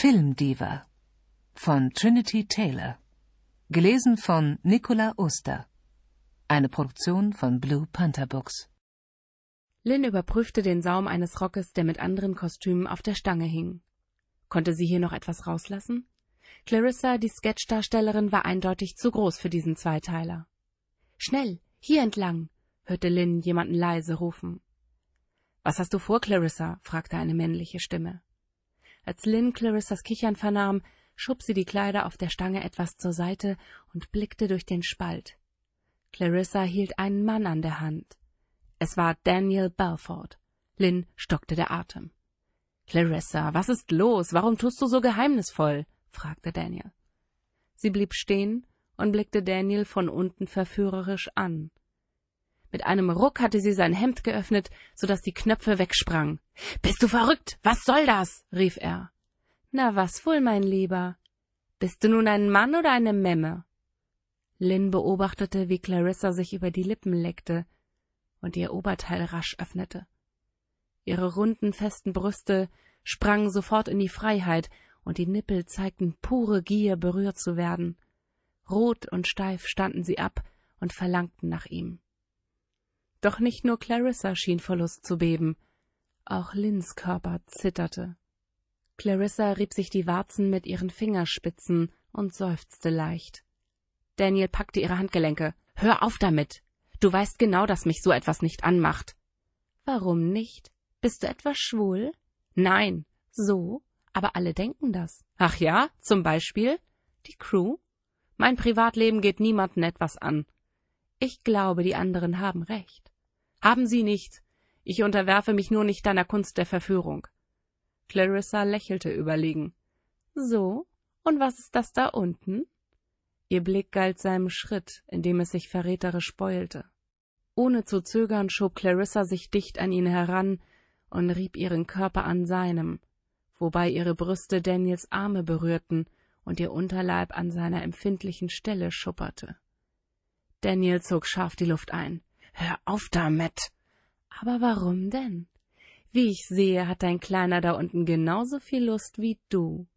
Filmdiva von Trinity Taylor. Gelesen von Nicola Oster. Eine Produktion von Blue Panther Books. Lynn überprüfte den Saum eines Rockes, der mit anderen Kostümen auf der Stange hing. Konnte sie hier noch etwas rauslassen? Clarissa, die Sketchdarstellerin, war eindeutig zu groß für diesen Zweiteiler. »Schnell, hier entlang«, hörte Lynn jemanden leise rufen. »Was hast du vor, Clarissa?« fragte eine männliche Stimme. Als Lynn Clarissas Kichern vernahm, schob sie die Kleider auf der Stange etwas zur Seite und blickte durch den Spalt. Clarissa hielt einen Mann an der Hand. Es war Daniel Belfort. Lynn stockte der Atem. »Clarissa, was ist los? Warum tust du so geheimnisvoll?« fragte Daniel. Sie blieb stehen und blickte Daniel von unten verführerisch an. Mit einem Ruck hatte sie sein Hemd geöffnet, so dass die Knöpfe wegsprangen. »Bist du verrückt? Was soll das?« rief er. »Na was wohl, mein Lieber? Bist du nun ein Mann oder eine Memme?« Lynn beobachtete, wie Clarissa sich über die Lippen leckte und ihr Oberteil rasch öffnete. Ihre runden, festen Brüste sprangen sofort in die Freiheit, und die Nippel zeigten pure Gier, berührt zu werden. Rot und steif standen sie ab und verlangten nach ihm. Doch nicht nur Clarissa schien vor Lust zu beben, auch Lynns Körper zitterte. Clarissa rieb sich die Warzen mit ihren Fingerspitzen und seufzte leicht. Daniel packte ihre Handgelenke. »Hör auf damit! Du weißt genau, dass mich so etwas nicht anmacht.« »Warum nicht? Bist du etwa schwul?« »Nein, so, aber alle denken das.« »Ach ja, zum Beispiel?« »Die Crew? Mein Privatleben geht niemanden etwas an.« »Ich glaube, die anderen haben recht.« »Haben sie nicht. Ich unterwerfe mich nur nicht deiner Kunst der Verführung.« Clarissa lächelte überlegen. »So, und was ist das da unten?« Ihr Blick galt seinem Schritt, in dem es sich verräterisch beulte. Ohne zu zögern schob Clarissa sich dicht an ihn heran und rieb ihren Körper an seinem, wobei ihre Brüste Daniels Arme berührten und ihr Unterleib an seiner empfindlichen Stelle schupperte. Daniel zog scharf die Luft ein. »Hör auf damit!« »Aber warum denn? Wie ich sehe, hat dein Kleiner da unten genauso viel Lust wie du.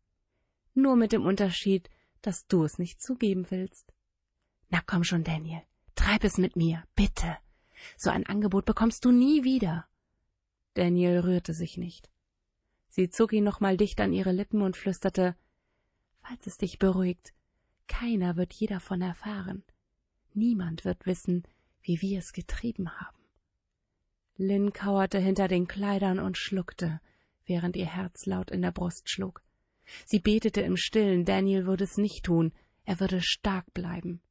Nur mit dem Unterschied, dass du es nicht zugeben willst.« »Na komm schon, Daniel, treib es mit mir, bitte. So ein Angebot bekommst du nie wieder.« Daniel rührte sich nicht. Sie zog ihn nochmal dicht an ihre Lippen und flüsterte, »Falls es dich beruhigt, keiner wird je davon erfahren. Niemand wird wissen, wie wir es getrieben haben.« Lynn kauerte hinter den Kleidern und schluckte, während ihr Herz laut in der Brust schlug. Sie betete im Stillen, Daniel würde es nicht tun, er würde stark bleiben.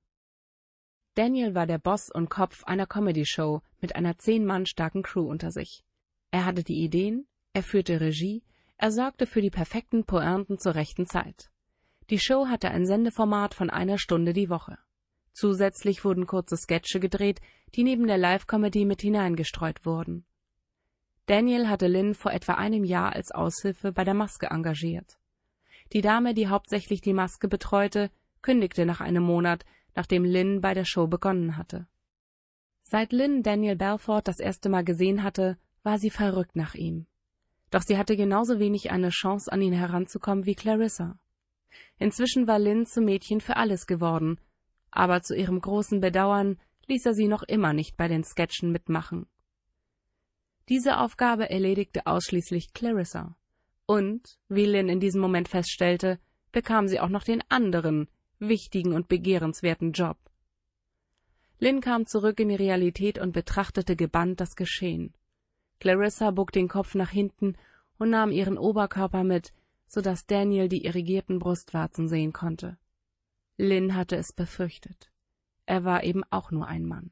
Daniel war der Boss und Kopf einer Comedy-Show mit einer 10 Mann starken Crew unter sich. Er hatte die Ideen, er führte Regie, er sorgte für die perfekten Pointen zur rechten Zeit. Die Show hatte ein Sendeformat von 1 Stunde die Woche. Zusätzlich wurden kurze Sketche gedreht, die neben der Live-Comedy mit hineingestreut wurden. Daniel hatte Lynn vor etwa einem Jahr als Aushilfe bei der Maske engagiert. Die Dame, die hauptsächlich die Maske betreute, kündigte nach einem Monat, nachdem Lynn bei der Show begonnen hatte. Seit Lynn Daniel Belfort das erste Mal gesehen hatte, war sie verrückt nach ihm. Doch sie hatte genauso wenig eine Chance, an ihn heranzukommen wie Clarissa. Inzwischen war Lynn zum Mädchen für alles geworden, aber zu ihrem großen Bedauern ließ er sie noch immer nicht bei den Sketchen mitmachen. Diese Aufgabe erledigte ausschließlich Clarissa. Und, wie Lynn in diesem Moment feststellte, bekam sie auch noch den anderen, wichtigen und begehrenswerten Job. Lynn kam zurück in die Realität und betrachtete gebannt das Geschehen. Clarissa bog den Kopf nach hinten und nahm ihren Oberkörper mit, so dass Daniel die irrigierten Brustwarzen sehen konnte. Lynn hatte es befürchtet. Er war eben auch nur ein Mann.